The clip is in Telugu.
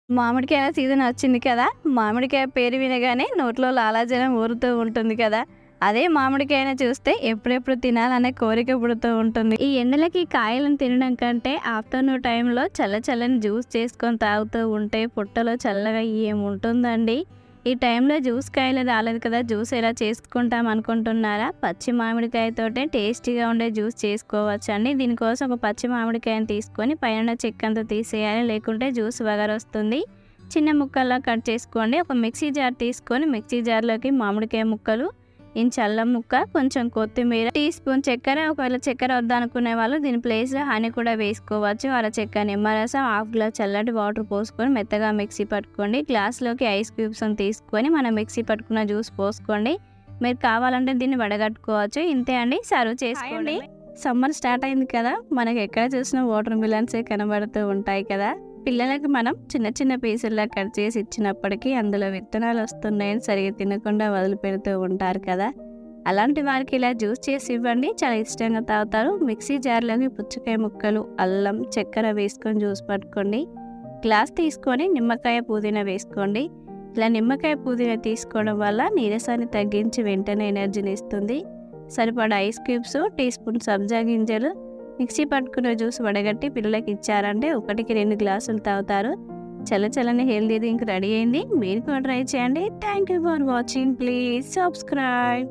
మామిడికాయ సీజన్ వచ్చింది కదా! మామిడికాయ పేరు వినగానే నోట్లో లాలాజలం ఊరుతూ ఉంటుంది కదా! అదే మామిడికాయని చూస్తే ఎప్పుడెప్పుడు తినాలనే కోరిక పుడుతూ ఉంటుంది. ఈ ఎండలకి కాయలను తినడం కంటే ఆఫ్టర్‌నూన్ టైంలో చల్లని జ్యూస్ చేసుకొని తాగుతూ ఉంటే పొట్టలో చల్లగా ఏముంటుందండి. ఈ టైంలో జ్యూస్ కాయలు రాలేదు కదా! జ్యూస్ ఎలా చేసుకుంటాం అనుకుంటున్నారా? పచ్చి మామిడికాయతోటే టేస్టీగా ఉండే జ్యూస్ చేసుకోవచ్చండి. దీనికోసం ఒక పచ్చి మామిడికాయని తీసుకొని పైన చెక్కంతా తీసేయాలి, లేకుంటే జ్యూస్ వగరొస్తుంది. చిన్న ముక్కల్లా కట్ చేసుకోండి. ఒక మిక్సీ జార్ తీసుకొని మిక్సీ జార్‌లోకి మామిడికాయ ముక్కలు, ఇంచు అల్లం ముక్క, కొంచెం కొత్తిమీర, టీ స్పూన్ చక్కెర, ఒకవేళ చక్కెర వద్దనుకునే వాళ్ళు దీని ప్లేస్‌లో హనీ కూడా వేసుకోవచ్చు. అరచెక్క నిమ్మరసం, హాఫ్ గ్లాస్ చల్లటి వాటర్ పోసుకొని మెత్తగా మిక్సీ పట్టుకోండి. గ్లాస్‌లోకి ఐస్ క్యూబ్స్‌ని తీసుకొని మనం మిక్సీ పట్టుకున్న జ్యూస్ పోసుకోండి. మీరు కావాలంటే దీన్ని వడగట్టుకోవచ్చు. ఇంతే అండి, సర్వ్ చేసుకోండి. సమ్మర్ స్టార్ట్ అయింది కదా! మనకి ఎక్కడ చూసినా వాటర్ మిలన్సే కనబడుతూ ఉంటాయి కదా! పిల్లలకి మనం చిన్న పీసుల్లా కట్ చేసి ఇచ్చినప్పటికీ అందులో విత్తనాలు వస్తున్నాయని సరిగ్గా తినకుండా వదిలిపెడుతూ ఉంటారు కదా! అలాంటి వారికి ఇలా జ్యూస్ చేసి ఇవ్వండి, చాలా ఇష్టంగా తాగుతారు. మిక్సీ జార్‌లోకి పుచ్చకాయ ముక్కలు, అల్లం, చక్కెర వేసుకొని జ్యూస్ పట్టుకోండి. గ్లాస్ తీసుకొని నిమ్మకాయ, పుదీనా వేసుకోండి. ఇలా నిమ్మకాయ, పుదీనా తీసుకోవడం వల్ల నీరసాన్ని తగ్గించి వెంటనే ఎనర్జీని ఇస్తుంది. సరిపడా ఐస్ క్యూబ్స్, టీ స్పూన్ సబ్జా గింజలు, మిక్సీ పట్టుకున్న జ్యూస్ వడగట్టి పిల్లలకి ఇచ్చారంటే 1కి 2 గ్లాసులు తాగుతారు. చల్లని హెల్తీ డ్రింక్ రెడీ అయింది. మీరు కూడా ట్రై చేయండి. Thank you for watching. Please subscribe.